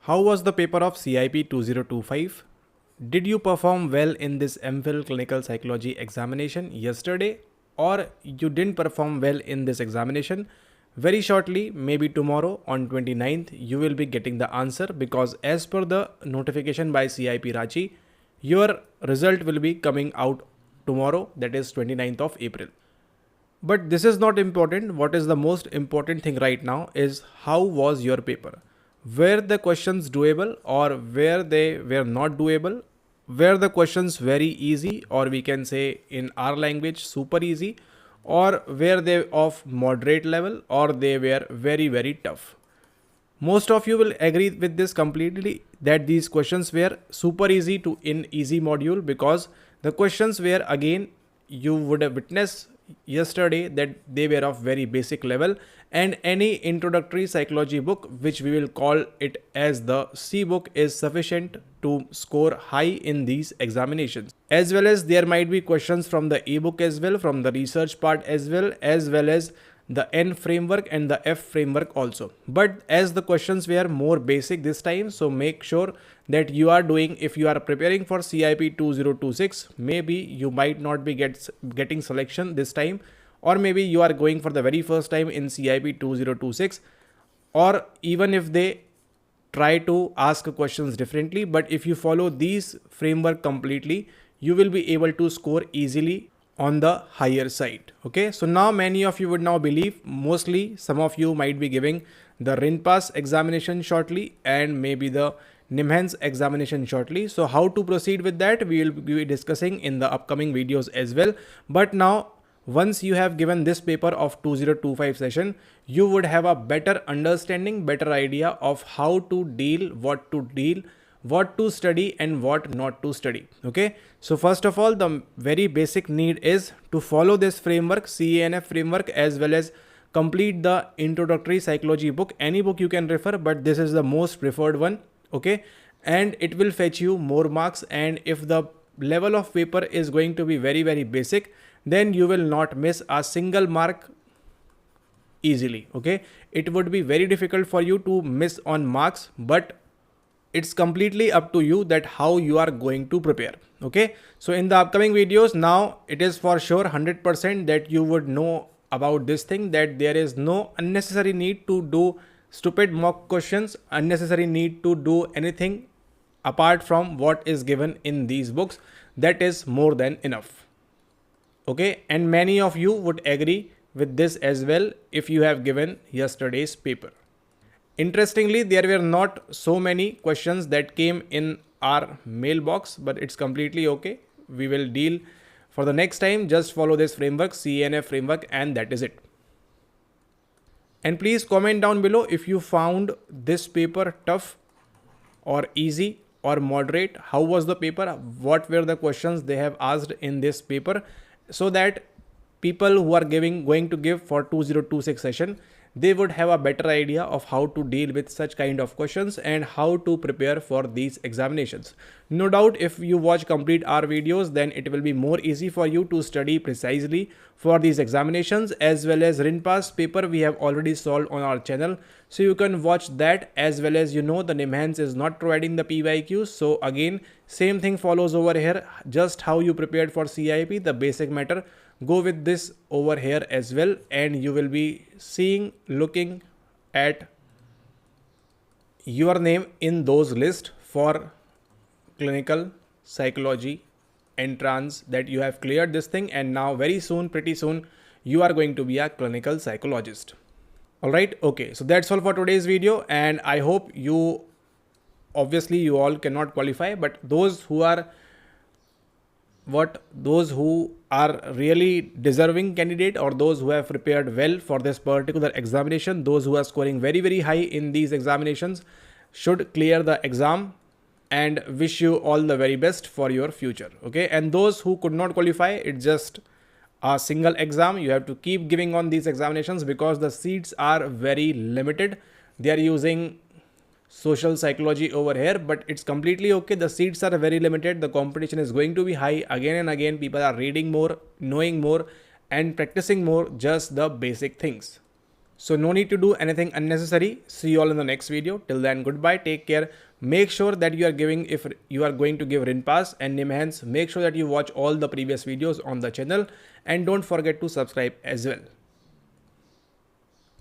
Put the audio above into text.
How was the paper of CIP 2025? Did you perform well in this Mphil clinical psychology examination yesterday, or you didn't perform well in this examination? Very shortly, maybe tomorrow on 29th, you will be getting the answer, because as per the notification by CIP Ranchi, your result will be coming out tomorrow, that is 29th of April. But this is not important. What is the most important thing right now is how was your paper? Were the questions doable, or were they were not doable? Were the questions very easy, or we can say in our language super easy, or were they of moderate level, or they were very very tough? Most of you will agree with this completely, that these questions were super easy to in easy module, because the questions were, again, you would have witnessed yesterday that they were of very basic level, and any introductory psychology book, which we will call it as the C book, is sufficient to score high in these examinations. As well as there might be questions from the ebook as well, from the research part as well as the N framework and the F framework also. But as the questions were more basic this time, so make sure that you are doing, if you are preparing for CIP 2026, maybe you might not be getting selection this time, or maybe you are going for the very first time in CIP 2026, or even if they try to ask questions differently, but if you follow these framework completely, you will be able to score easily on the higher side. Okay, so now many of you would now believe, mostly some of you might be giving the rinpas examination shortly, and maybe the nimhans examination shortly. So how to proceed with that, we will be discussing in the upcoming videos as well. But now, once you have given this paper of 2025 session, you would have a better understanding, better idea of how to deal, what to study and what not to study. Okay, so first of all, the very basic need is to follow this framework, CANF framework, as well as complete the introductory psychology book. Any book you can refer, but this is the most preferred one. Okay, and it will fetch you more marks, and if the level of paper is going to be very very basic, then you will not miss a single mark easily. Okay, it would be very difficult for you to miss on marks, but it's completely up to you that how you are going to prepare. Okay, so in the upcoming videos, now it is for sure 100% that you would know about this thing, that there is no unnecessary need to do stupid mock questions, unnecessary need to do anything apart from what is given in these books. That is more than enough. Okay, and many of you would agree with this as well if you have given yesterday's paper. Interestingly, there were not so many questions that came in our mailbox, but it's completely okay. We will deal for the next time. Just follow this framework, CNF framework, and that is it. And please comment down below if you found this paper tough or easy or moderate. How was the paper? What were the questions they have asked in this paper, so that people who are going to give for 2026 session, they would have a better idea of how to deal with such kind of questions and how to prepare for these examinations. No doubt, if you watch complete our videos, then it will be more easy for you to study precisely for these examinations, as well as rinpas paper we have already solved on our channel. So you can watch that, as well as, the nimhans is not providing the PYQs. So again, same thing follows over here, just how you prepared for CIP, the basic matter. Go with this over here as well, and you will be looking at your name in those lists for clinical psychology entrance, that you have cleared this thing, and now very soon, pretty soon, you are going to be a clinical psychologist. All right, okay, so that's all for today's video, and I hope you all cannot qualify, but those who are really deserving candidate, or those who have prepared well for this particular examination, those who are scoring very very high in these examinations, should clear the exam, and wish you all the very best for your future. Okay, and those who could not qualify, it's just a single exam. You have to keep giving on these examinations, because the seats are very limited. They are using social psychology over here, but it's completely okay. The seats are very limited. The competition is going to be high. Again and again, people are reading more, knowing more, and practicing more, just the basic things. So no need to do anything unnecessary. See you all in the next video. Till then, goodbye. Take care. Make sure that you are giving, if you are going to give rinpas and nimhans, make sure that you watch all the previous videos on the channel and don't forget to subscribe as well.